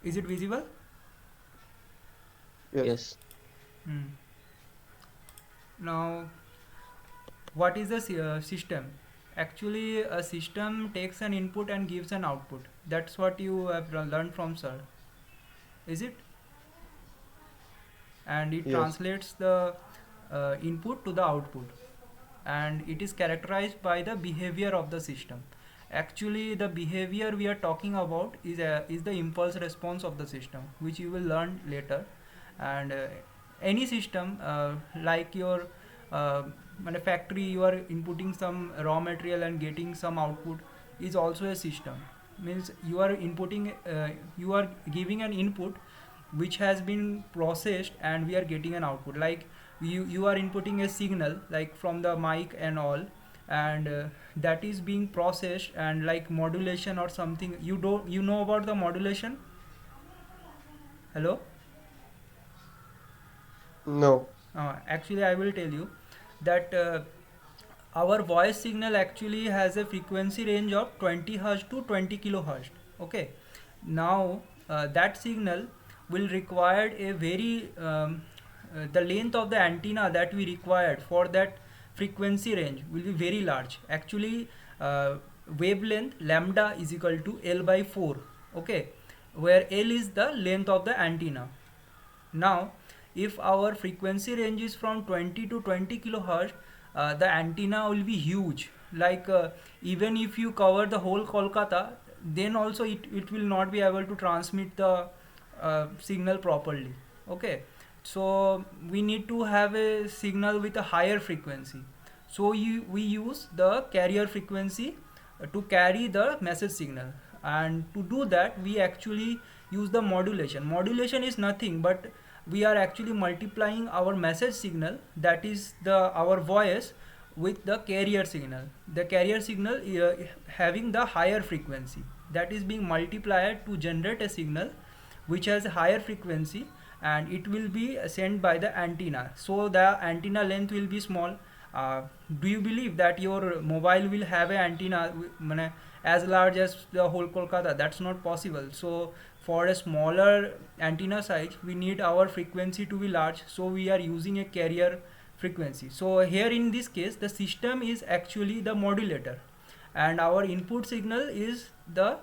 Is it visible? Yes. Yes. Hmm. Now, what is the system? Actually, a system takes an input and gives an output. That's what you have learned from sir. Is it? And it Yes. translates the input to the output, and it is characterized by the behavior of the system. Actually, the behavior we are talking about is the impulse response of the system, which you will learn later. And any system, like your uh, factory, you are inputting some raw material and getting some output, is also a system. Means you are inputting, you are giving an input which has been processed, and we are getting an output. Like you are inputting a signal like from the mic and all, and that is being processed, and like modulation or something. You know about the modulation? Hello? No. Actually, I will tell you that our voice signal actually has a frequency range of 20 hertz to 20 kilohertz. Okay. Now, that signal will require a very the length of the antenna that we required for that frequency range will be very large. Actually, wavelength lambda is equal to L by 4. Okay, where L is the length of the antenna. Now, if our frequency range is from 20 to 20 kilohertz, the antenna will be huge. Like even if you cover the whole Kolkata, then also it will not be able to transmit the signal properly. Okay, so we need to have a signal with a higher frequency. So we use the carrier frequency to carry the message signal, and to do that we actually use the modulation. Modulation is nothing but we are actually multiplying our message signal, that is the our voice, with the carrier signal. The carrier signal having the higher frequency, that is being multiplied to generate a signal which has a higher frequency, and it will be sent by the antenna, so the antenna length will be small. Do you believe that your mobile will have an antenna as large as the whole Kolkata? That's not possible. So for a smaller antenna size, we need our frequency to be large, so we are using a carrier frequency. So here in this case, the system is actually the modulator, and our input signal is the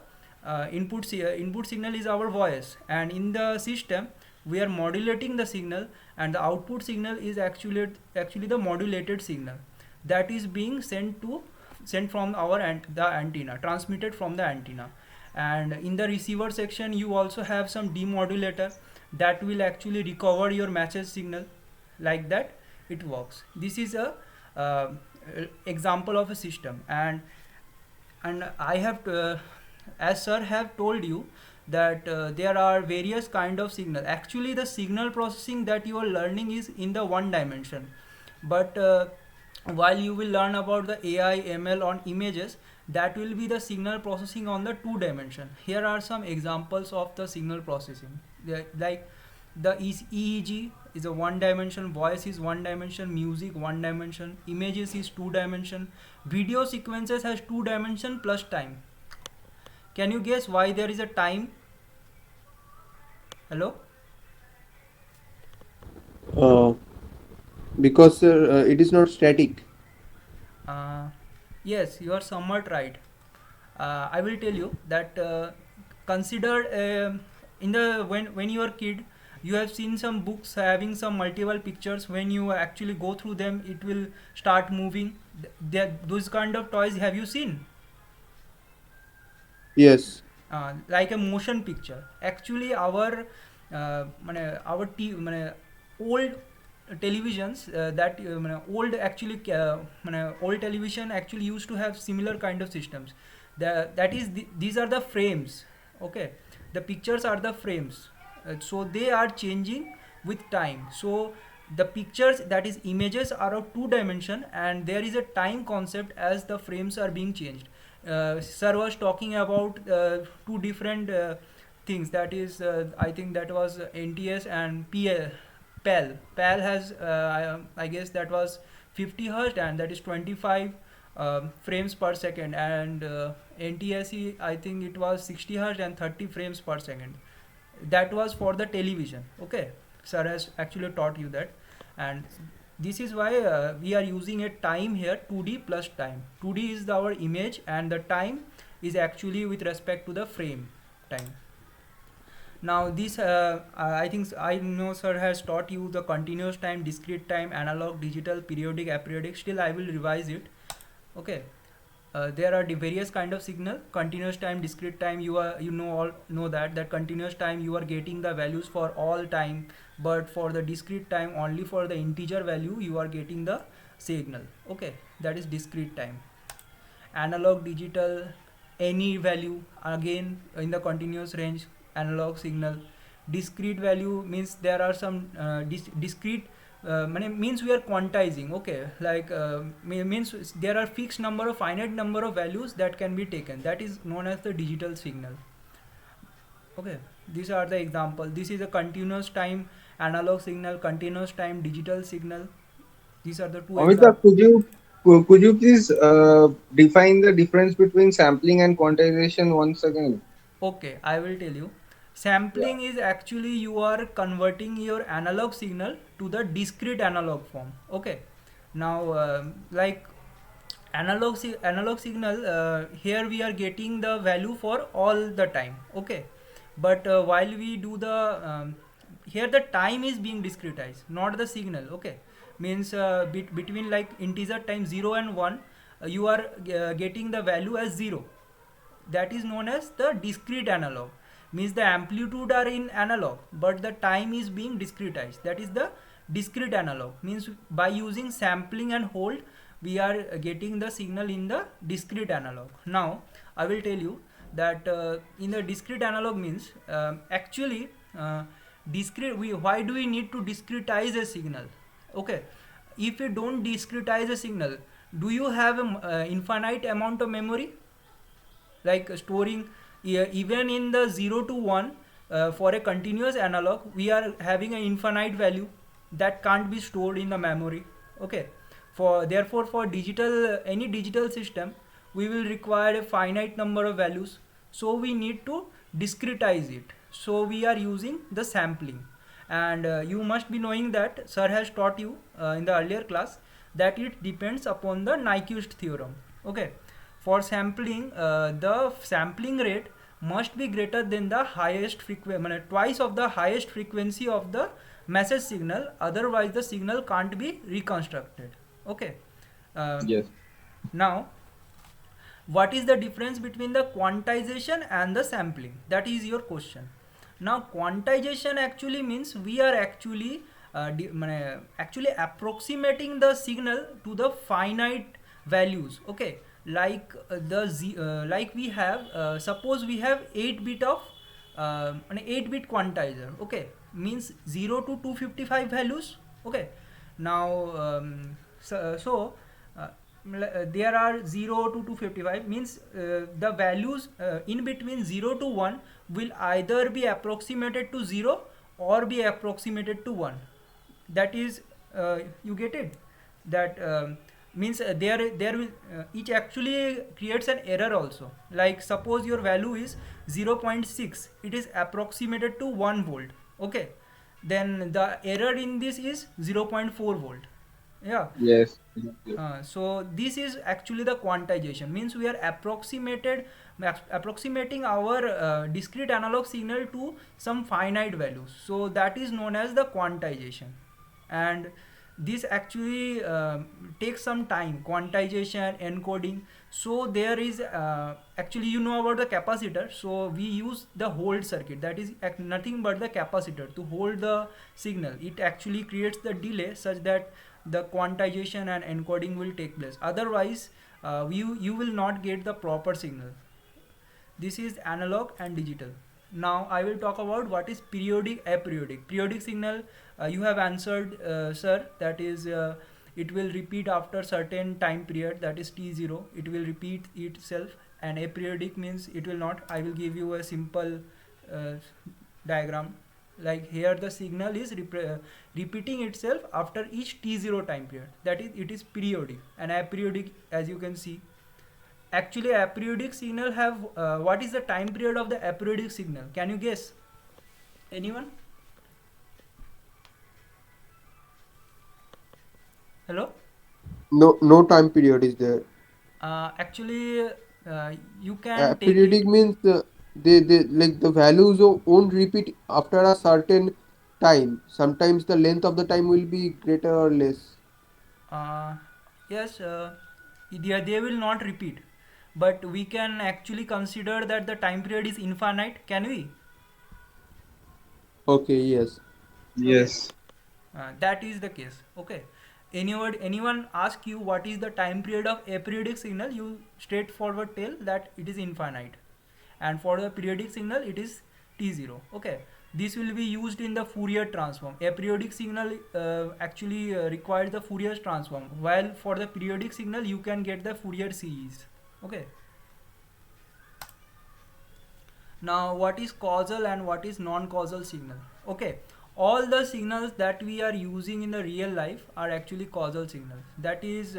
input signal is our voice, and in the system we are modulating the signal, and the output signal is actually the modulated signal that is being sent from our the antenna, transmitted from the antenna. And in the receiver section you also have some demodulator that will actually recover your message signal. Like that it works. This is a uh, example of a system. And I have as sir have told you that there are various kind of signal. Actually the signal processing that you are learning is in the one dimension, but while you will learn about the AI ML on images, that will be the signal processing on the two dimension. Here are some examples of the signal processing. Like the EEG is a one dimension, voice is one dimension, music one dimension, images is two dimension, video sequences has two dimension plus time. Can you guess why there is a time? Hello? Uh, because it is not static. uh, yes, you are somewhat right. I will tell you that consider in the when you are kid, you have seen some books having some multiple pictures. When you actually go through them, it will start moving. Those kind of toys have you seen? Yes. Like a motion picture. Actually, our old televisions that old actually old television actually used to have similar kind of systems. That is these are the frames. Okay, the pictures are the frames. So they are changing with time. So the pictures, that is images, are of two dimension, and there is a time concept as the frames are being changed. Sir was talking about two different things. That is, I think that was NTS and PAL. PAL has, I guess that was 50 hertz, and that is 25 frames per second. And NTSE, I think it was 60 hertz and 30 frames per second. that was for the television. Okay, sir has actually taught you that. And this is why we are using a time here, 2D plus time. 2D is our image and the time is actually with respect to the frame time. Now this I think I know sir has taught you the continuous time, discrete time, analog, digital, periodic, aperiodic. Still I will revise it. Okay. There are the various kind of signal. Continuous time, discrete time, you know that continuous time you are getting the values for all time, but for the discrete time only for the integer value you are getting the signal. Okay, that is discrete time. Analog, digital, any value again in the continuous range, analog signal. Discrete value means there are some discrete means we are quantizing. Okay, like means there are fixed number of finite number of values that can be taken, that is known as the digital signal. Okay, these are the example. This is a continuous time analog signal, continuous time digital signal. These are the two Amita, examples. could you please define the difference between sampling and quantization once again? Okay, I will tell you. Yeah. Sampling is actually you are converting your analog signal to the discrete analog form. Okay. Now, like analog signal, here we are getting the value for all the time. Okay. But while we do the here the time is being discretized, not the signal. Okay. Means between like integer time 0 and 1, you are getting the value as 0. That is known as the discrete analog. Means the amplitude are in analog but the time is being discretized, that is the discrete analog. Means by using sampling and hold we are getting the signal in the discrete analog. Now I will tell you that in the discrete analog means actually discrete why do we need to discretize a signal? Okay, if you don't discretize a signal, do you have an infinite amount of memory? Like storing even in the 0 to 1 for a continuous analog we are having an infinite value that can't be stored in the memory. Okay, for therefore for digital any digital system we will require a finite number of values, so we need to discretize it, so we are using the sampling. And you must be knowing that sir has taught you in the earlier class that it depends upon the Nyquist theorem. Okay, for sampling the sampling rate must be greater than the highest frequency, twice of the highest frequency of the message signal, otherwise the signal can't be reconstructed. Okay. uh, Yes. Now what is the difference between the quantization and the sampling, that is your question. Now quantization actually means we are actually actually approximating the signal to the finite values. Okay, like like we have suppose we have 8 bit of an 8 bit quantizer. Okay, means 0 to 255 values. Okay, now there are 0 to 255 means the values in between 0 to 1 will either be approximated to 0 or be approximated to 1. That is you get it, that means there will each actually creates an error also. Like suppose your value is 0 0.6, it is approximated to 1 volt. Okay, then the error in this is 0 0.4 volt. Yeah. Yes. Yes. So this is actually the quantization, means we are approximating our discrete analog signal to some finite values, so that is known as the quantization. And this actually takes some time, quantization, encoding. So there is actually you know about the capacitor, so we use the hold circuit, that is nothing but the capacitor to hold the signal. It actually creates the delay such that the quantization and encoding will take place, otherwise you will not get the proper signal. This is analog and digital. Now I will talk about what is periodic, aperiodic. Periodic signal you have answered sir, that is it will repeat after certain time period, that is t0, it will repeat itself. And aperiodic means it will not. I will give you a simple uh, diagram. Like here the signal is repeating itself after each t0 time period, that is it is periodic. And aperiodic, as you can see, actually aperiodic signal have what is the time period of the aperiodic signal, can you guess? Anyone? Hello? No time period is there. Actually, you can take it. Periodic means they like the values won't repeat after a certain time. Sometimes the length of the time will be greater or less. Uh, yes, they will not repeat, but we can actually consider that the time period is infinite. Can we? Okay, yes. Okay, Yes. that is the case. Okay, anyone ask you what is the time period of a periodic signal, you straightforward tell that it is infinite, and for the periodic signal it is t0. Okay, this will be used in the Fourier transform. A periodic signal actually requires the Fourier transform, while for the periodic signal you can get the Fourier series. Okay, now what is causal and what is non-causal signal? Okay, all the signals that we are using in the real life are actually causal signals. That is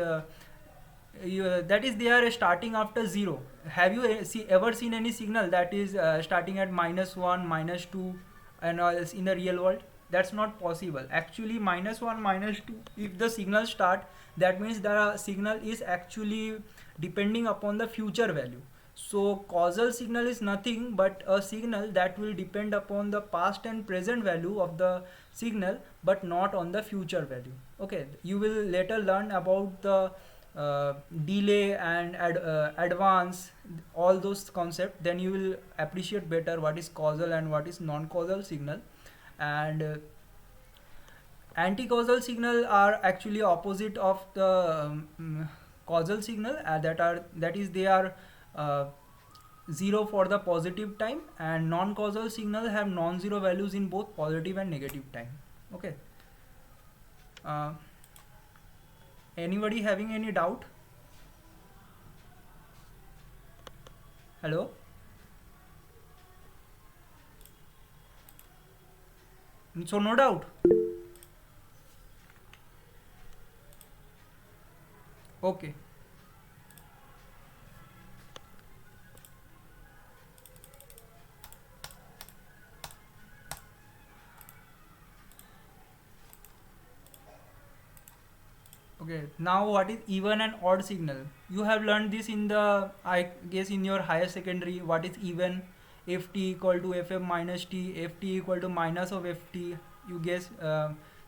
they are starting after zero. Have you ever seen any signal that is starting at -1, -2 and all else in the real world? That's not possible. Actually -1, -2, if the signal start, that means the signal is actually depending upon the future value. So causal signal is nothing but a signal that will depend upon the past and present value of the signal, but not on the future value. Okay, you will later learn about the delay and advance, all those concepts. Then you will appreciate better what is causal and what is non-causal signal. And anti-causal signal are actually opposite of the causal signal, that is they are uh, zero for the positive time, and non-causal signal have non-zero values in both positive and negative time. Okay, uh, anybody having any doubt? Hello? So no doubt. Okay. Okay, now what is even and odd signal? You have learned this in the, I guess, in your higher secondary. What is even? Ft equal to Fm minus T, Ft equal to minus of Ft. You guess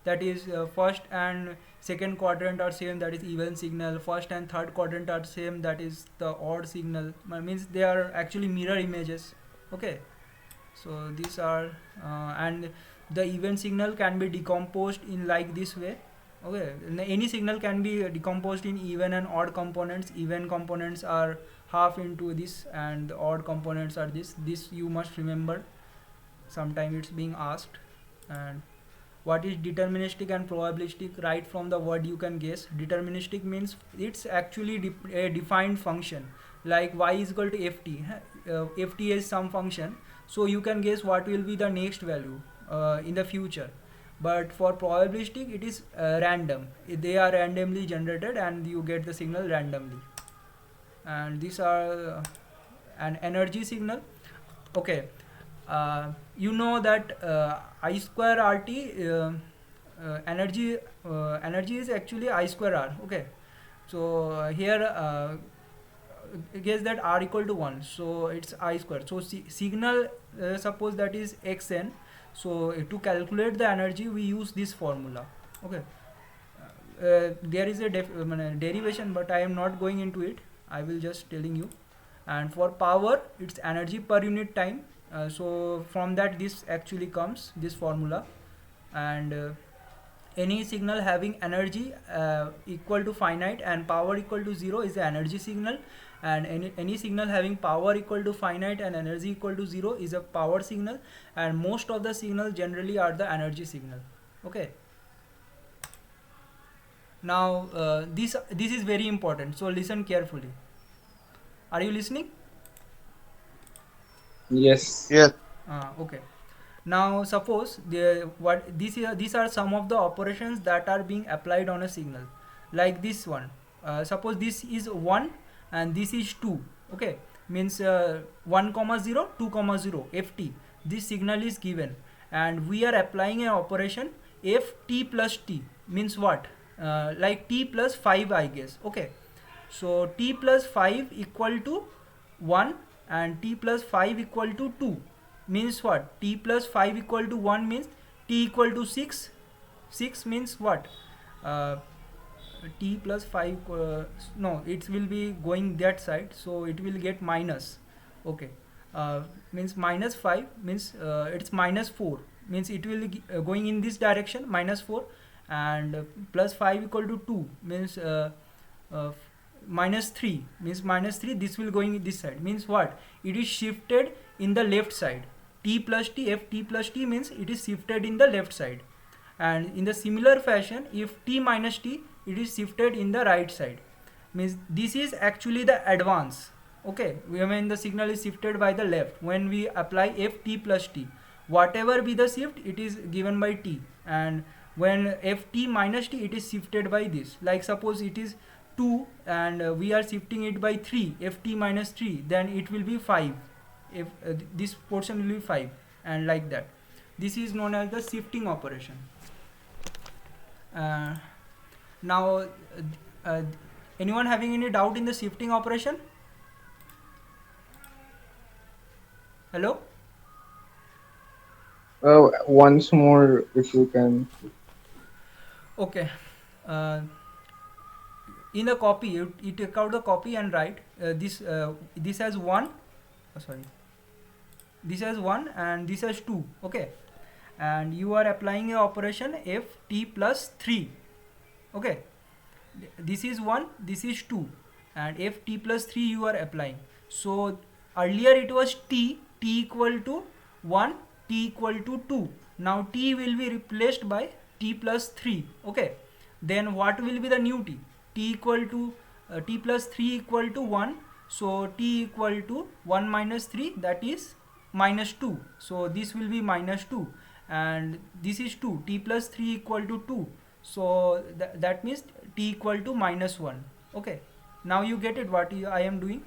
that is first and second quadrant are same, that is even signal. First and third quadrant are same, that is the odd signal. Means they are actually mirror images. Okay, so these are and the even signal can be decomposed in like this way. Okay, any signal can be decomposed in even and odd components. Even components are half into this and the odd components are this you must remember, sometime it's being asked. And what is deterministic and probabilistic? Right from the word you can guess. Deterministic means it's actually a defined function, like y is equal to ft. Ft is some function, so you can guess what will be the next value in the future. But for probabilistic it is random, they are randomly generated and you get the signal randomly. And these are an energy signal. Okay, you know that I square RT, energy is actually I square R. Okay, so here guess that R equal to 1, so it's I square. So signal, suppose that is xn. So to calculate the energy we use this formula. Okay, there is a derivation, but I am not going into it, I will just telling you. And for power it's energy per unit time. So from that this actually comes this formula. And any signal having energy equal to finite and power equal to 0 is the energy signal, and any signal having power equal to finite and energy equal to 0 is a power signal, and most of the signals generally are the energy signal. Okay, now this is very important, so listen carefully. Are you listening? Yes. Yes. Okay, now suppose these are some of the operations that are being applied on a signal, like this one. Suppose this is 1 and this is 2. Okay, means 1 comma 0, 2 comma 0 ft, this signal is given. and we are applying an operation f t plus t, means what, like t plus 5 I guess. Okay, so t plus 5 equal to 1 and t plus 5 equal to 2, means what, t plus 5 equal to 1 means t equal to 6. 6 means what, uh, t plus 5, no, it will be going that side, so it will get minus. Okay, means minus 5 means it's minus 4, means it will going in this direction, minus 4, and plus 5 equal to 2 means uh, minus 3, means minus 3, this will going this side, means what, it is shifted in the left side. T plus t, f t plus t means it is shifted in the left side, and in the similar fashion if t minus t, it is shifted in the right side, means this is actually the advance. Okay, when the signal is shifted by the left, when we apply f t plus t, whatever be the shift, it is given by t, and when f t minus t, it is shifted by this, like suppose it is 2 and we are shifting it by 3, f t minus 3, then it will be 5, if this portion will be 5, and like that. This is known as the shifting operation. uh, Now, uh, anyone having any doubt in the shifting operation? Hello? Once more, if you can. Okay. Uh, in the copy, you take out the copy and write this has 1. Sorry. This has 1 and this has 2. Okay. And you are applying a operation f t plus 3. Okay. This is 1, this is 2, and f t plus 3 you are applying. So earlier it was t equal to 1, t equal to 2. Now t will be replaced by t plus 3. Okay, then what will be the new t? T equal to t plus 3 equal to 1, so t equal to 1 minus 3, that is minus 2, so this will be minus 2, and this is 2, t plus 3 equal to 2, so that means t equal to minus 1. Okay, now you get it what I am doing.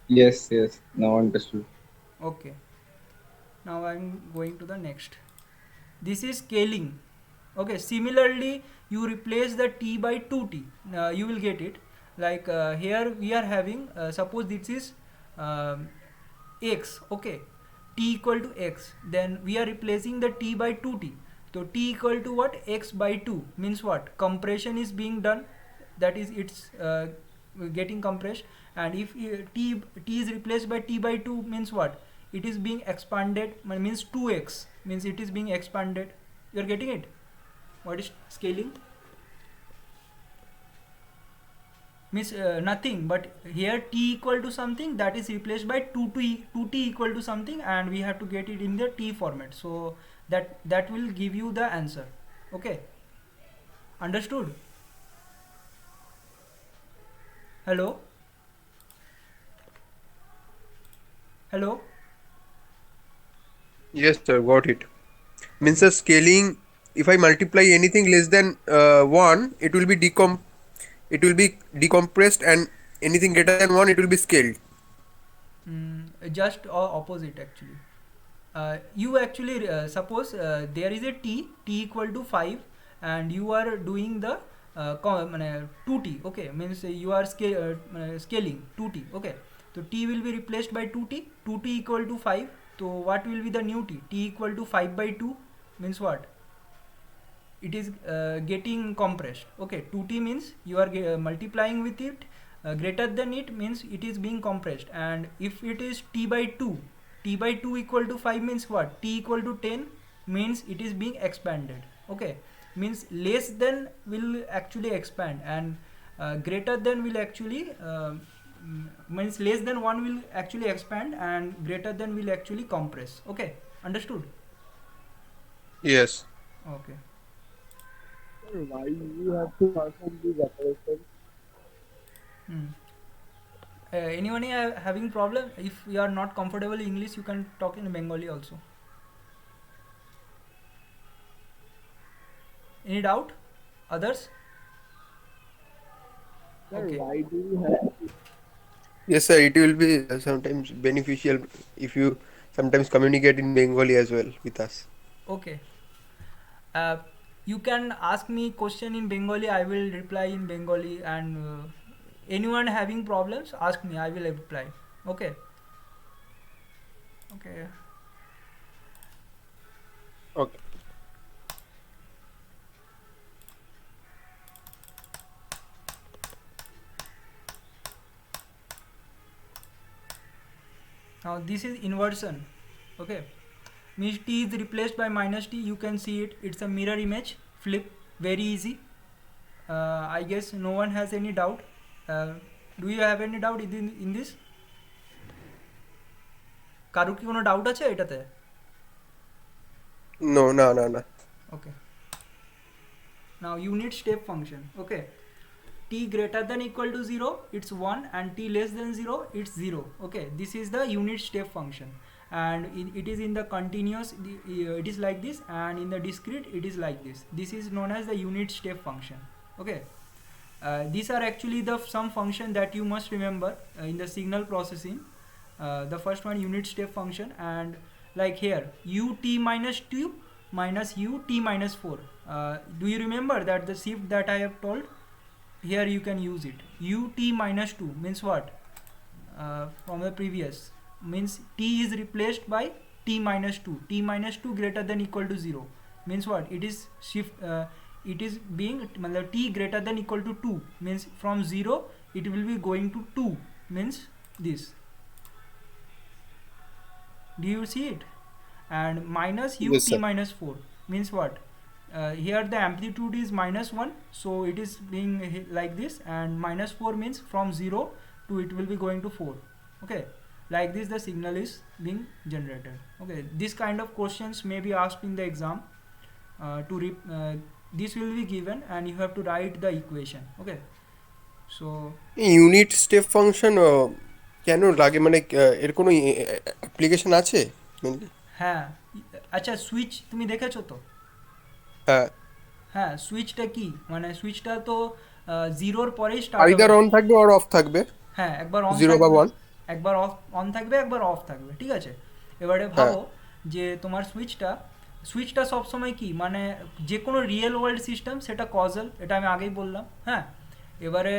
Yes, yes. Now understood. Okay, now I'm going to the next. This is scaling. Okay, similarly you replace the t by 2t, you will get it, like here we are having suppose this is um, x. Okay, t equal to x, then we are replacing the t by 2t, so t equal to what, x by 2, means what, compression is being done, that is it's getting compressed, and if t is replaced by t by 2 means what, it is being expanded, means 2x, means it is being expanded. You are getting it, what is scaling? Means nothing, but here t equal to something, that is replaced by 2t equal to something, and we have to get it in the t format, so that will give you the answer. Okay, understood? Hello? Hello? Yes, sir, got it. Means the scaling, if I multiply anything less than 1, it will be decompressed, and anything greater than 1, it will be scaled. Just opposite actually. You actually suppose there is a t equal to 5, and you are doing the 2t. Okay, means you are scaling 2t. Okay, so t will be replaced by 2t equal to 5, so what will be the new t equal to 5 by 2, means what, it is getting compressed. Okay, 2t means you are multiplying with it, greater than it means it is being compressed, and if it is t by 2 equal to 5 means what, t equal to 10 means it is being expanded. Okay, means less than will actually expand, and greater than will actually means less than 1 will actually expand, and greater than will actually compress. Okay, understood? Yes. Okay. Why you have to perform these operations? Hmm. Anyone having problem? If you are not comfortable English, you can talk in Bengali also. Any doubt? Others? Sir, Okay. why do you have? Yes, sir, it will be sometimes beneficial if you sometimes communicate in Bengali as well with us. Okay. uh, you can ask me question in Bengali, I will reply in Bengali, and anyone having problems ask me, I will reply. Okay. Okay. Okay. Now this is inversion. Okay, means t is replaced by minus t. You can see it, it's a mirror image flip, very easy. I guess no one has any doubt. Do you have any doubt in this? কারো কি কোনো doubt আছে এটাতে? No, no. Okay. Now unit step function. Okay, t greater than equal to 0 it's 1, and t less than 0 it's 0. Okay, this is the unit step function, and it is in the continuous, it is like this, and in the discrete it is like this. This is known as the unit step function. Okay, these are actually the some function that you must remember in the signal processing. The first one, unit step function, and like here ut minus 2 minus ut minus 4. Do you remember that the shift that I have told? Here you can use it. Ut minus 2 means what? From the previous, means t is replaced by t minus 2. T minus 2 greater than equal to 0 means what? It is shift, it is being t greater than equal to 2 means from 0 it will be going to 2, means this. Do you see it? And minus ut Yes, sir. minus 4 means what? Here the amplitude is minus 1, so it is being like this, and minus 4 means from 0 to it will be going to 4. Okay, like this the signal is being generated. Okay, this kind of questions may be asked in the exam. This will be given and you have to write the equation. Okay, so unit step function কেন লাগে, মানে এর কোনো application আছে mainly? হ্যাঁ, আচ্ছা switch তুমি দেখেছো তো? হ্যাঁ, হ্যাঁ, সুইচটা কি মানে সুইচটা তো জিরোর পরেই স্টার্ট হবে। আইদার অন থাকবে আর অফ থাকবে, হ্যাঁ, একবার অন 0 বা থাকবে, 1। একবার অন থাকবে, একবার অফ থাকবে, ঠিক আছে? এবারে হ্যাঁ, ভাবো যে তোমার সুইচটা সবসময় কি মানে যে কোনো রিয়েল ওয়ার্ল্ড সিস্টেম সেটা কজাল, এটা আমি আগেই বললাম। হ্যাঁ, এবারে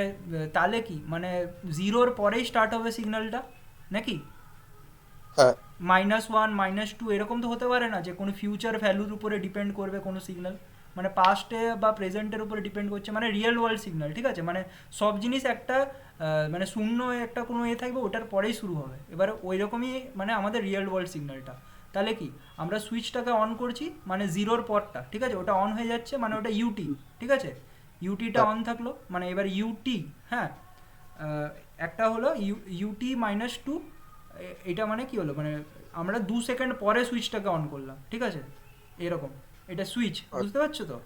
তাহলে কি মানে জিরোর পরেই স্টার্ট হবে সিগন্যালটা নাকি? হ্যাঁ, -1 -2 এরকম তো হতে পারে না যে কোনো ফিউচার ভ্যালুর উপরে ডিপেন্ড করবে কোনো সিগন্যাল, মানে পাস্টে বা প্রেজেন্টের উপরে ডিপেন্ড করছে, মানে রিয়েল ওয়ার্ল্ড সিগন্যাল, ঠিক আছে? মানে সব জিনিস একটা মানে শূন্য একটা কোনো থাকবে, ওটার পরেই শুরু হবে। এবার ওই রকমই মানে আমাদের রিয়েল ওয়ার্ল্ড সিগন্যালটা। তাহলে কি আমরা সুইচটাকে অন করছি মানে জিরোর পরটা, ঠিক আছে, ওটা অন হয়ে যাচ্ছে, মানে ওটা ইউটি, ঠিক আছে? ইউটিটা হ্যাঁ। অন থাকলো, মানে এবার ইউটি, হ্যাঁ, একটা হলো ইউটি মাইনাস 2। এটা মানে কি হলো, মানে আমরা 2 সেকেন্ড পরে সুইচটাকে অন করলাম, ঠিক আছে? এরকম এটা সুইচ, বুঝতে পারছো তো?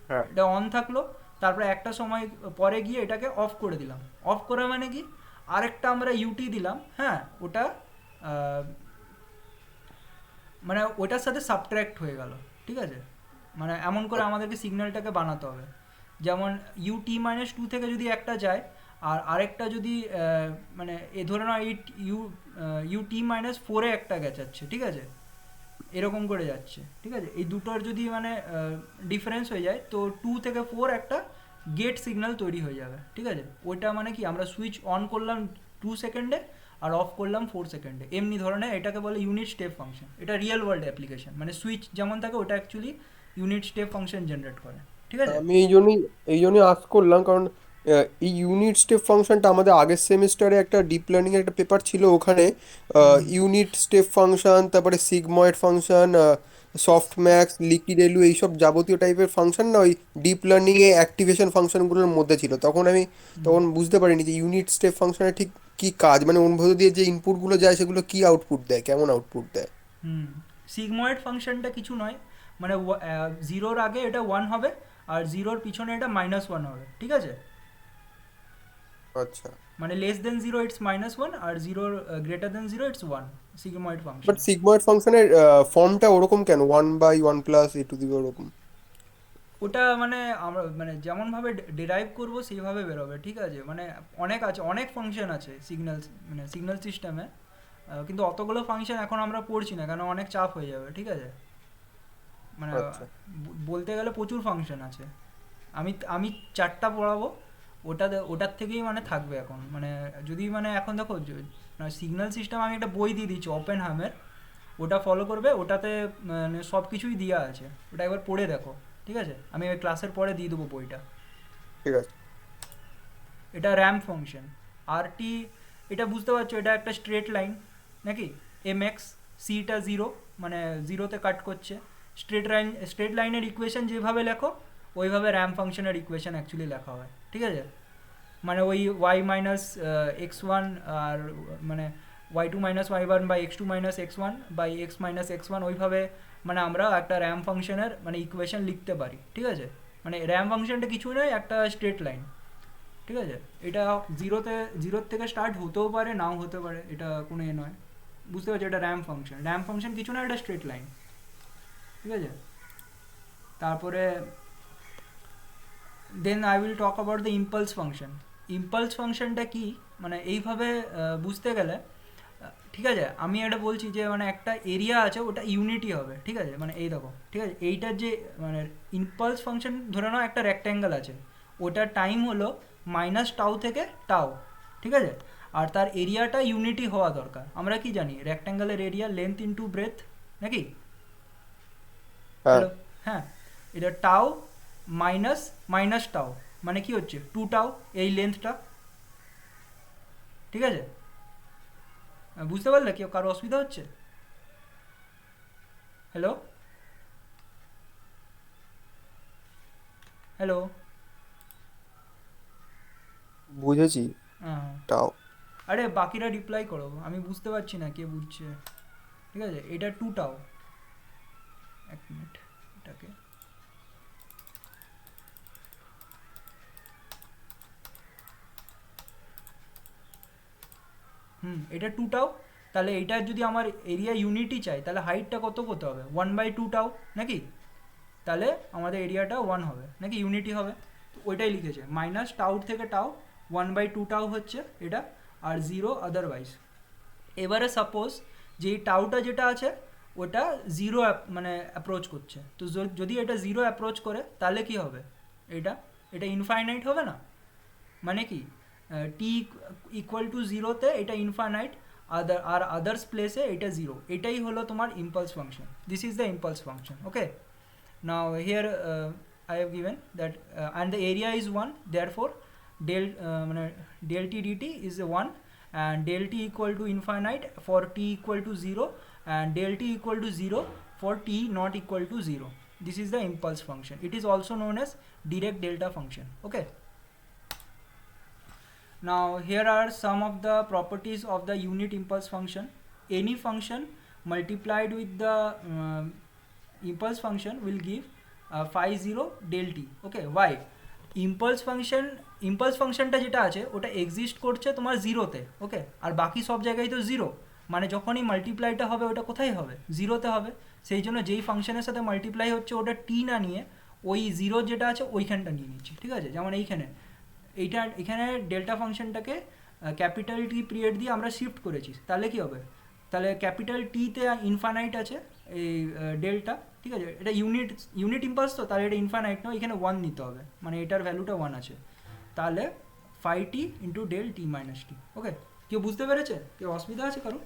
হ্যাঁ, এটা অন থাকলো, তারপরে একটা সময় পরে গিয়ে এটাকে অফ করে দিলাম। অফ করা মানে কি, আরেকটা আমরা ইউটি দিলাম, হ্যাঁ, ওটা মানে ওটার সাথে সাবট্র্যাক্ট হয়ে গেল, ঠিক আছে? মানে এমন করে আমাদেরকে সিগন্যালটাকে বানাতে হবে, যেমন ইউটি মাইনাস 2 থেকে যদি একটা যায় আর আরেকটা যদি মানে এ ধরে নাও ইউটি মাইনাস 4-এ একটা গেছাচ্ছে, ঠিক আছে, এরকম করে যাচ্ছে, ঠিক আছে? এই দুটোর যদি মানে ডিফারেন্স হয়ে যায় তো 2 থেকে 4 একটা গেট সিগন্যাল তৈরি হয়ে যাবে, ঠিক আছে? ওইটা মানে কি আমরা সুইচ অন করলাম 2 সেকেন্ডে আর অফ করলাম 4 সেকেন্ডে, এমনি ধরনের, এটাকে বলে ইউনিট স্টেপ ফাংশন। এটা রিয়েল ওয়ার্ল্ড অ্যাপ্লিকেশন, মানে সুইচ যেমন থাকে ওটা actually unit step function generate করে, ঠিক আছে? আমি এই জন্যই আস্ক করলাম, কারণ এই ইউনিট স্টেপ ফাংশনটা আমাদের আগের সেমিস্টারে একটা ডিপ লার্নিং এর একটা পেপার ছিল, ওখানে ইউনিট স্টেপ ফাংশন, তারপরে sigmoid function, soft max, liquid ELU, এইসব যাবতীয় টাইপের ফাংশন না ওই ডিপ লার্নিং এ অ্যাক্টিভেশন ফাংশনগুলোর মধ্যে ছিল। তখন বুঝতে পারিনি যে ইউনিট স্টেপ ফাংশনের ঠিক কি কাজ, মানে ওর মধ্যে দিয়ে যে ইনপুটগুলো যায় সেগুলো কি আউটপুট দেয়, কেমন আউটপুট দেয়। সিগময়েড ফাংশনটা কিছু নয়, মানে জিরোর আগে এটা 1 হবে আর জিরোর পিছনে এটা -1 হবে, ঠিক আছে? আচ্ছা, মানে লেস দেন 0 ইটস -1 আর জিরোর greater than 0 it's 1, sigmoid but function. Sigmoid ফাংশনের ফর্মটা ওরকম কেন, 1/1 + a টু দি ওরকম? ওটা মানে আমরা মানে যেমনভাবে ডেরাইভ করব সেইভাবে বেরোবে, ঠিক আছে? মানে অনেক আছে, অনেক ফাংশন আছে সিগন্যাল, মানে সিগন্যাল সিস্টেমে। কিন্তু অতগুলো ফাংশন এখন আমরা পড়ছি না, কেন অনেক চাপ হয়ে যাবে, ঠিক আছে? মানে আচ্ছা বলতে গেলে প্রচুর ফাংশন আছে। আমি আমি 4টা পড়াবো, ওটার থেকেই মানে থাকবে এখন, মানে যদি মানে এখন দেখো সিগন্যাল সিস্টেম আমি একটা বই দিয়ে দিচ্ছি ওপেন হামের, ওটা ফলো করবে, ওটাতে মানে সব কিছুই দেওয়া আছে, ওটা একবার পড়ে দেখো, ঠিক আছে? আমি ওই ক্লাসের পরে দিয়ে দেবো বইটা। ঠিক আছে। এটা র্যাম্প ফাংশন। আরটি, এটা বুঝতে পারছো, এটা একটা স্ট্রেট লাইন নাকি? এম এক্স, সিটা জিরো, মানে জিরোতে কাট করছে। স্ট্রেট লাইনের ইকুয়েশন যেভাবে লেখো ওইভাবে র্যাম্প ফাংশনের ইকুয়েশন অ্যাকচুয়ালি লেখা হয়, ঠিক আছে? মানে ওই ওয়াই মাইনাস এক্স ওয়ান, আর মানে Y two minus Y one by X two minus X one by X minus X one, ওইভাবে মানে আমরা একটা র্যাম্প ফাংশনের মানে ইকুয়েশন লিখতে পারি, ঠিক আছে? মানে র্যাম্প ফাংশনটা কিছুই নয়, একটা স্ট্রেট লাইন, ঠিক আছে? এটা জিরোর থেকে স্টার্ট হতেও পারে, নাও হতে পারে, এটা কোনো এ নয়, বুঝতে পারছো? এটা র্যাম্প ফাংশন কিছু না, এটা স্ট্রেট লাইন, ঠিক আছে? তারপরে then I will talk about the impulse function. Impulse ফাংশনটা কি, মানে এইভাবে বুঝতে গেলে ঠিক আছে, আমি এটা বলছি যে মানে একটা এরিয়া আছে, ওটা ইউনিটি হবে, ঠিক আছে? মানে এই দেখো, ঠিক আছে, এইটার যে মানে ইম্পালস ফাংশন, ধরে নাও একটা রেক্ট্যাঙ্গেল আছে, ওটার টাইম হলো মাইনাস টাউ থেকে টাউ, ঠিক আছে? আর তার এরিয়াটা ইউনিটি হওয়া দরকার। আমরা কি জানি, রেক্ট্যাঙ্গেলের এরিয়া লেন্থ ইন্টু ব্রেথ, নাকি? হ্যাঁ হ্যালো, হ্যাঁ, এটা টাউ মাইনাস মাইনাস টাউ, মানে কি হচ্ছে 2 টাউ, এই লেন্থটা, ঠিক আছে? বুঝতে পারলে? কেউ কারো অসুবিধা হচ্ছে? হ্যালো, হ্যালো, বুঝেছি। হ্যাঁ, টাও। আরে বাকিরা রিপ্লাই করো, আমি বুঝতে পারছি না কে বুঝছে, ঠিক আছে? এটা 2 টাউ, এক মিনিট, এটাকে এটা 2 টাউ। তাহলে এইটার যদি আমার এরিয়া ইউনিটি চাই, তাহলে হাইটটা কত হতে হবে? 1/2 টাউ, নাকি? তাহলে আমাদের এরিয়াটা 1 হবে, নাকি ইউনিটি হবে? তো ওইটাই লিখেছে, মাইনাস টাউর থেকে টাউ, 1/2 টাউ হচ্ছে এটা, আর 0 আদারওয়াইজ। এবারে সাপোজ যে এই টাউটা যেটা আছে ওটা জিরো মানে অ্যাপ্রোচ করছে, তো যদি এটা জিরো অ্যাপ্রোচ করে তাহলে কি হবে? এটা এটা ইনফাইনাইট হবে না? মানে কি, টি ইকুয়াল টু জিরোতে এটা ইনফাইনাইট, আর আদার্স প্লেসে এটা জিরো, এটাই হলো তোমার impulse function. This is the impulse function, okay? Now here I have given that and the area is 1, therefore del t dt is 1, and del t equal to infinite for t equal to 0, and del t equal to 0 for t not equal to 0. This is the impulse function. It is also known as direct delta function, okay? Now here are some of the properties of the unit impulse function. Any function multiplied with the impulse function will give phi 0 del t, okay? Why? Impulse ফাংশনটা যেটা আছে ওটা exist করছে তোমার জিরোতে, ওকে? আর বাকি সব জায়গায় তো জিরো, মানে যখনই মাল্টিপ্লাইটা হবে ওটা কোথায় হবে? জিরোতে হবে। সেই জন্য যেই ফাংশনের সাথে মাল্টিপ্লাই হচ্ছে ওটা টি না নিয়ে ওই জিরো যেটা আছে ওইখানটা নিয়ে নিচ্ছি, ঠিক আছে? যেমন এখানে ডেল্টা ফাংশনটাকে ক্যাপিটাল টি পিরিয়ড দিয়ে আমরা শিফট করেছি, তাহলে কি হবে? তাহলে ক্যাপিটাল টিতে ইনফানাইট আছে এই ডেল্টা, ঠিক আছে? এটা ইউনিট ইম্পালস, তো তাহলে এটা ইনফানাইট নয়, এখানে 1 নিতে হবে, মানে এটার ভ্যালুটা 1 আছে, তাহলে ফাই টি ইন্টু ডেল টি মাইনাস টি, ওকে? কেউ বুঝতে পেরেছে? কেউ অসুবিধা আছে কারো?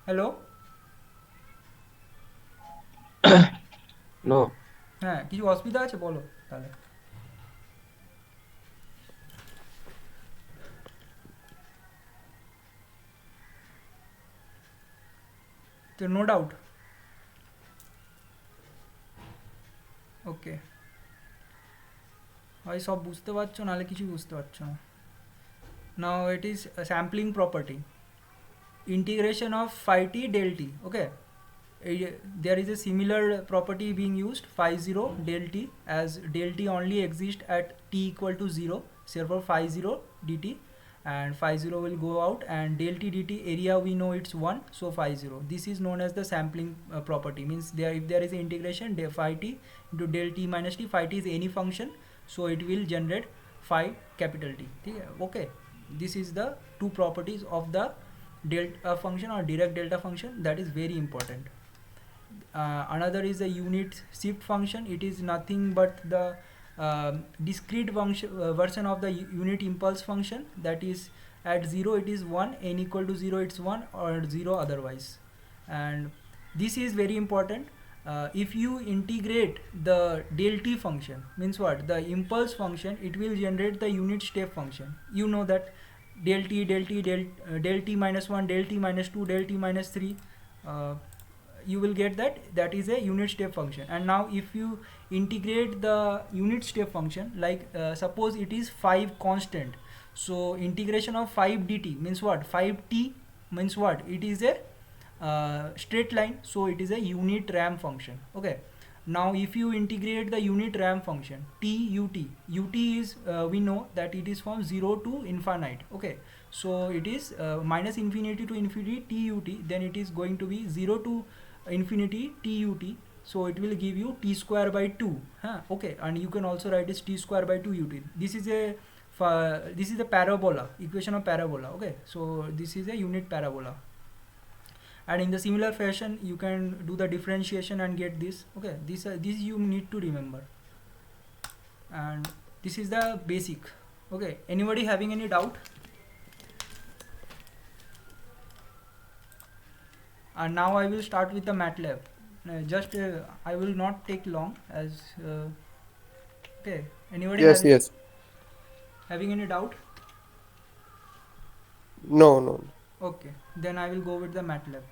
Hello, No. হ্যাঁ, কিছু অসুবিধা আছে বলো তাহলে। তো নো ডাউট, ওকে? হয় সব বুঝতে পারছো, নাহলে কিছুই বুঝতে পারছো না। Now it is sampling property, integration of phi t del t, okay? There is a similar property being used, phi 0 del t, as del t only exists at t equal to 0, therefore phi 0 dt, and phi 0 will go out, and del t dt area we know it's 1, so phi 0. This is known as the sampling property, means if there is an integration phi t into del t minus t, phi t is any function, so it will generate phi capital T, okay? This is the two properties of the delta function or Dirac delta function, that is very important. Another is the unit shift function. It is nothing but the discrete function, version of the unit impulse function, that is at 0 it is 1, n equal to 0 it's 1, or 0 otherwise. And this is very important. If you integrate the del t function, means what, the impulse function, it will generate the unit step function. You know that del t, del t minus 1, del t minus 2, del t minus 3, you will get that is a unit step function. And now if you integrate the unit step function, like suppose it is 5 constant, so integration of 5 dt means what, 5t means what, it is a straight line, so it is a unit ramp function. Okay, now if you integrate the unit ramp function t ut, ut is we know that it is from 0 to infinite. Okay, so it is minus infinity to infinity t ut, then it is going to be 0 to infinity t ut, so it will give you t square by 2, huh? Okay, and you can also write as t square by 2 ut. This is a parabola, equation of parabola. Okay, so this is a unit parabola. And in the similar fashion you can do the differentiation and get this. Okay, this you need to remember, and this is the basic. Okay, anybody having any doubt? And now I will start with the MATLAB. I will not take long, as okay, anybody Yes. having any doubt? No. Okay, then I will go with the MATLAB.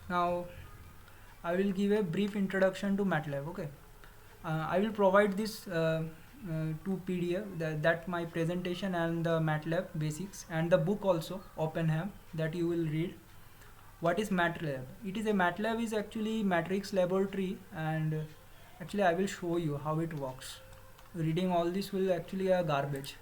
Now I will give a brief introduction to MATLAB. Okay, I will provide this to PDF, that my presentation and the MATLAB basics, and the book also, Oppenheim, that you will read. What is MATLAB? MATLAB is actually matrix laboratory, and actually I will show you how it works. Reading all this will actually a garbage.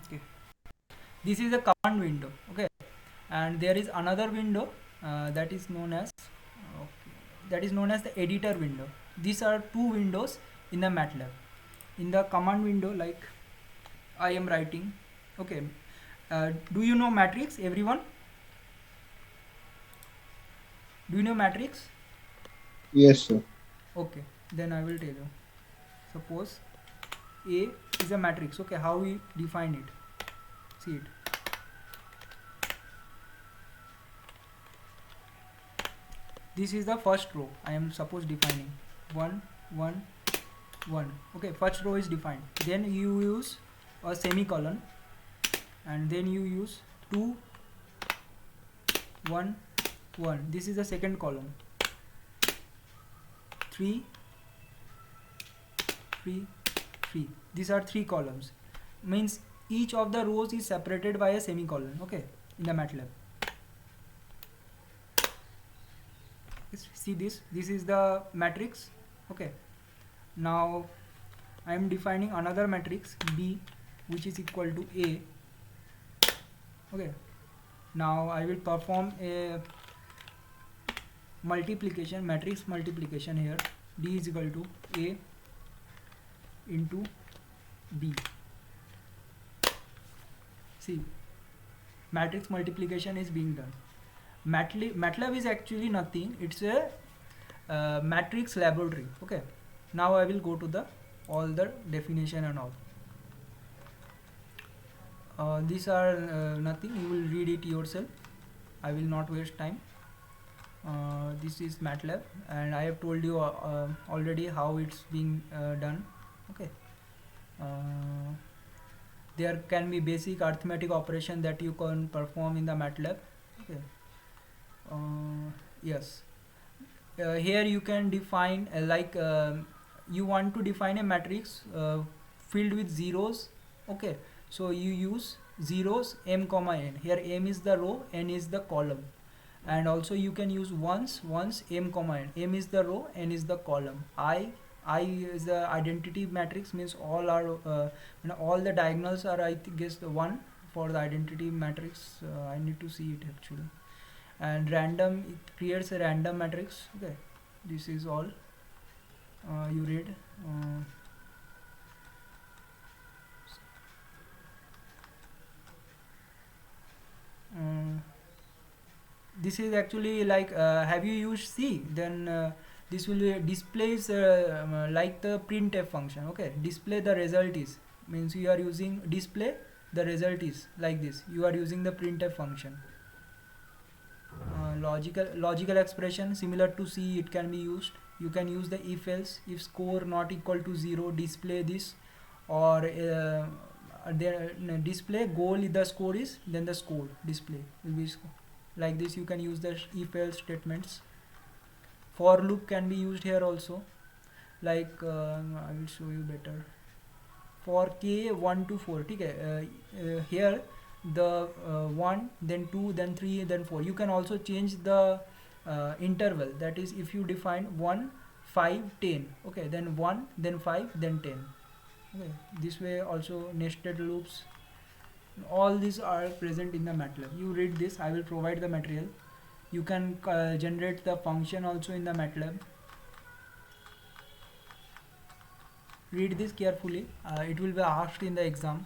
Okay, this is a command window. Okay, and there is another window that is known as the editor window. These are two windows in the MATLAB. In the command window, like I am writing. Okay, do you know matrix, everyone? Do you know matrix? Yes, sir. Okay, then I will tell you. Suppose A is a matrix. Okay, how we define it? See it. This is the first row. I am suppose defining 1 1 1. Okay, first row is defined. Then you use a semicolon, and then you use 2 1 1. This is the second column. 3 3 3. These are three columns. Means each of the rows is separated by a semicolon. Okay, in the MATLAB. See this is the matrix. Okay, now I am defining another matrix B, which is equal to A. Okay, now I will perform a multiplication, matrix multiplication here. D is equal to A into B. See, matrix multiplication is being done. MATLAB is actually nothing, it's a matrix laboratory. Okay, now I will go to all the definition and all. These are nothing, you will read it yourself. I will not waste time. This is MATLAB, and I have told you already how it's being done. Okay, there can be basic arithmetic operation that you can perform in the MATLAB. Okay. Yes, here you can define you want to define a matrix filled with zeros. Okay, so you use zeros, m comma n. Here m is the row, n is the column, and also you can use once m comma n. M is the row, n is the column. I is the identity matrix, means all are all the diagonals are, I guess, the one for the identity matrix. I need to see it actually. And random, it creates a random matrix. Okay, this is all you read. This is actually like, have you used C? Then this will displays like the printf function. Okay, display the result is, means you are using display the result is like this. You are using the printf function. Logical expression similar to C, it can be used. You can use the if else, if score not equal to 0, display this, or display goal, the score is, then the score display will be like this. You can use the if else statements. For loop can be used here also, like I will show you better. For k 1 to 4, okay, here the 1, then 2, then 3, then 4. You can also change the interval, that is, if you define 1 5 10, okay, then 1, then 5, then 10. Okay, this way also nested loops, all these are present in the MATLAB. You read this, I will provide the material. You can generate the function also in the MATLAB. Read this carefully, it will be asked in the exam,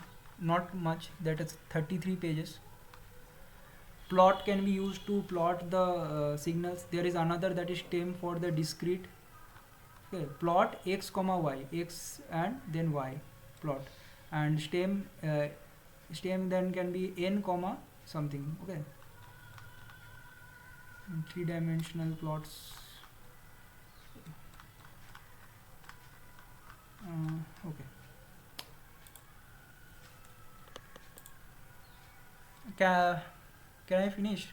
not much, that is 33 pages. Plot can be used to plot the signals. There is another, that is stem, for the discrete. Okay, plot x comma y, x and then y, plot. And stem then can be n comma something. Okay, 3-dimensional plots. Okay, can I finish?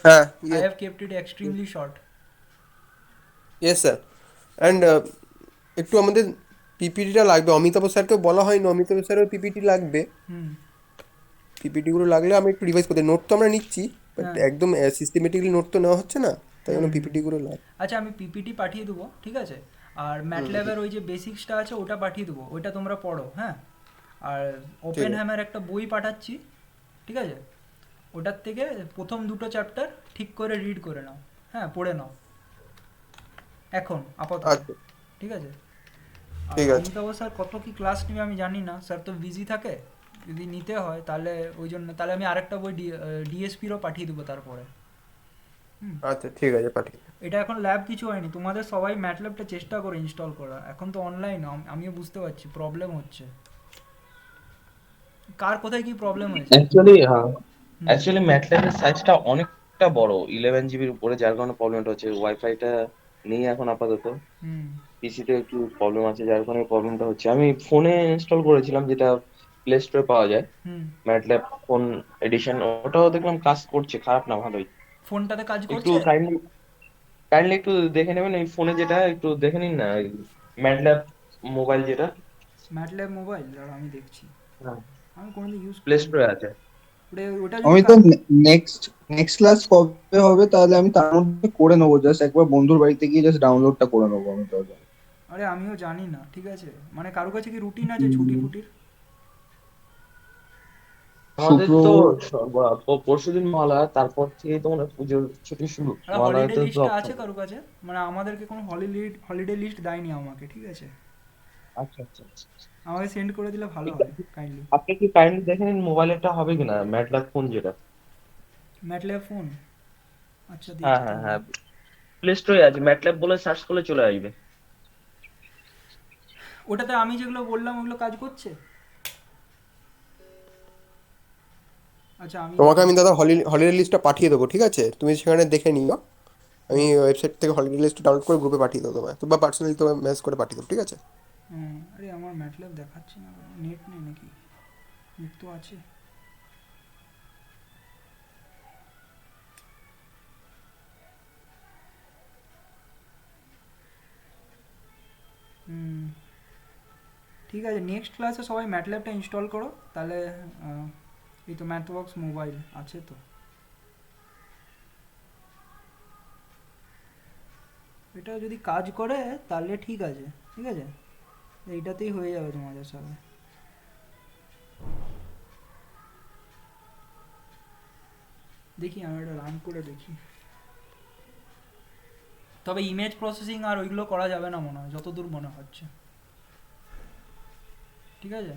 হ্যাঁ I have kept it extremely short. Yes sir. And একটু আমাদের পিপিটিটা লাগবে, অমিতাভ স্যারকেও বলা হয়নি, অমিতাভ স্যারের PPT লাগবে। হুম, পিপিটিগুলো লাগলে আমি একটু রিভাইজ করতে, নোট তো আমরা নিচ্ছি, বাট হ্যাঁ, একদম সিস্টেমেটিকলি নোট তো নেওয়া হচ্ছে না, তাই জন্য হুম, হুম। পিপিটিগুলো লাগবে। আচ্ছা, আমি পিপিটি পাঠিয়ে দেবো, ঠিক আছে। আর হুম, ম্যাটল্যাবের ওই যে বেসিক্সটা আছে ওটা পাঠিয়ে দেবো, ওইটা তোমরা পড়ো, হ্যাঁ। আর ঠিক ওপেন আছে। হ্যামের একটা বই পাঠাচ্ছি, ঠিক আছে। ওটার থেকে প্রথম দুটো চ্যাপ্টার ঠিক করে রিড করে নাও, হ্যাঁ, পড়ে নাও এখন আপাতত, আচ্ছা ঠিক আছে। আর ঠিক আছে। অমিতাভ স্যার কত কি ক্লাস নেবে আমি জানি না, স্যার তো বিজি থাকে। যদি নিতে হয় তাহলে ওই জন্য, তাহলে আমি আরেকটা বই ডিএসপিরও পাঠিয়ে দেবো তারপরে। হুম, আচ্ছা ঠিক আছে, পাঠিয়ে দিন। এটা এখন ল্যাব কিছু হয়নি, তোমাদের সবাই ম্যাটল্যাবটা চেষ্টা করো ইনস্টল করা। এখন তো অনলাইন, আমিও বুঝতে পারছি প্রবলেম হচ্ছে। কার কোথায় কি প্রবলেম হয়েছে? অ্যাকচুয়ালি হ্যাঁ, হুম, অ্যাকচুয়ালি ম্যাটল্যাবের সাইজটা অনেকটা বড়, 11 জিবির উপরে, যার কারণে প্রবলেমটা হচ্ছে। ওয়াইফাইটা নেই এখন আপাতত, হুম, পিসিতে একটু প্রবলেম আছে, যার কারণে প্রবলেমটা হচ্ছে। আমি ফোনে ইনস্টল করেছিলাম, যেটা প্লে স্টোরে পাওয়া যায়, হুম। MATLAB phone addition. ওটাও দেখলাম কাজ করছে, খারাপ না, ভালোই। ফোনটাতে কাজ একটু করছে? কাইন্ডলি কাইন্ডলি একটু দেখে নেবেন, এই ফোনে যেটা একটু দেখে নিন না, ম্যাটল্যাব মোবাইল যেটা। ম্যাটল্যাব মোবাইল, দাঁড়া আমি দেখছি। হ্যাঁ, আমি কোনোদিন ইউজ প্লে করিনি। স্টোরে আছে। ওটা যদি আমি তো নেক্সট নেক্সট ক্লাস কবে হবে তাহলে আমি তার মধ্যে করে নেবো, জাস্ট একবার বন্ধুর বাড়িতে গিয়ে জাস্ট ডাউনলোডটা করে নেবো আমি তাহলে। আরে আমিও জানি না, ঠিক আছে। মানে কারো কাছে কি রুটিন আছে ছুটি ফুটির? আমাদের শুক্র তো পরশুদিন মহালয়া, তারপর থেকে তো মনে হয় পুজোর ছুটি শুরু। আরে হলিডে মহালয়াতে তো লিস্টটা আছে অপশন। কারো কাছে? মানে আমাদেরকে কোনো হলিডে লিস্ট দেয়নি আমাকে, ঠিক আছে। আচ্ছা আচ্ছা আচ্ছা। আমাকে সেন্ড করে দিলে ভালো ঠিক হয় আছে। কাইন্ডলি। আপনি কি কাইন্ডলি দেখে নিন মোবাইলেরটা হবে কিনা, ম্যাটল্যাব ফোন যেটা। ম্যাটল্যাব ফোন, আচ্ছা হ্যাঁ দেখছি হ্যাঁ তাহলে। হ্যাঁ, প্লে স্টোরে আছে, ম্যাটল্যাব বলে সার্চ করলে চলে আসবে। ওটাতে আমি যেগুলো বললাম ওগুলো কাজ করছে? আচ্ছা আমি তোমাকে আমি দাদা হলিডে লিস্টটা পাঠিয়ে দেবো, ঠিক আছে, তুমি সেখানে দেখে নিও। আমি হুম, ওয়েবসাইট থেকে হলিডে লিস্ট ডাউনলোড করে গ্রুপে পাঠিয়ে দেবো তোমায়, তো বা পার্সোনালি তোমায় মেসেজ করে পাঠিয়ে দেবো, ঠিক আছে। হুম। আরে আমার ম্যাটল্যাব দেখাচ্ছে না, নেট নেই নাকি? নেট তো আছে। হুম, ঠিক আছে। নেক্সট ক্লাসে সবাই ম্যাটল্যাবটা ইনস্টল করো তাহলে। আহ, এই তো ম্যাথবক্স মোবাইল আছে তো, এটা যদি কাজ করে তাহলে ঠিক আছে, ঠিক আছে, এইটাতেই হয়ে যাবে তোমাদের সবে। দেখি আমি এটা রান করে দেখি। তবে ইমেজ প্রসেসিং আর ওইগুলো করা যাবে না মনে হয়, যতদূর মনে হচ্ছে, ঠিক আছে।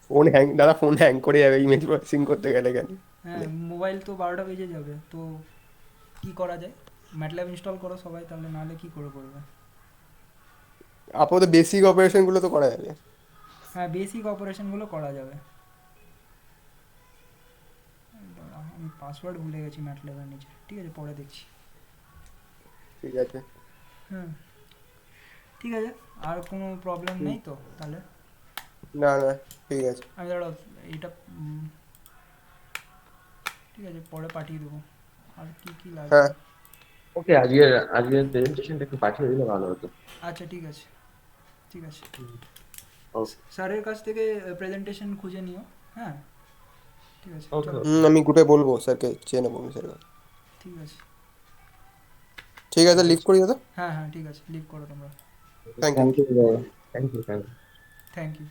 ফোন হ্যাং, দাদা ফোন হ্যাং করে যাবে ইমেজ প্রসেসিং করতে গেলে কেন? হ্যাঁ মোবাইল তো 12টা বেজে যাবে, তো কি করা যায়, ম্যাটল্যাব ইনস্টল করো সবাই তাহলে, নাহলে কি করে করবে। আপাতত বেসিক অপারেশন গুলো তো করা যাবে। হ্যাঁ বেসিক অপারেশনগুলো করা যাবে। দাঁড়াও, আমি পাসওয়ার্ড ভুলে গেছি ম্যাটল্যাবের নিচে, ঠিক আছে পরে দেখছি। ঠিক আছে। হুম ঠিক আছে, আর কোনো প্রবলেম নেই তো তাহলে। না না, ঠিক আছে। আমি দাঁড়াও এইটা ঠিক আছে পরে পাঠিয়ে দেবো, আর কি কি লাগবে। হ্যাঁ ওকে, আজকের প্রেজেন্টেশনটা একটু পাঠিয়ে দিলে ভালো হতো। আচ্ছা ঠিক আছে, ঠিক আছে, ওকে স্যারের কাছ থেকে প্রেজেন্টেশন খুঁজে নিও। হ্যাঁ ঠিক আছে ওকে চলো। আমি গ্রুপে বলবো স্যারকে, চেয়ে নেবো আমি স্যার। ঠিক আছে, ঠিক আছে, লিভ করি দাদা। হ্যাঁ হ্যাঁ ঠিক আছে, লিভ করো তোমরা। Thank you. Thank you. Thank you. Thank you.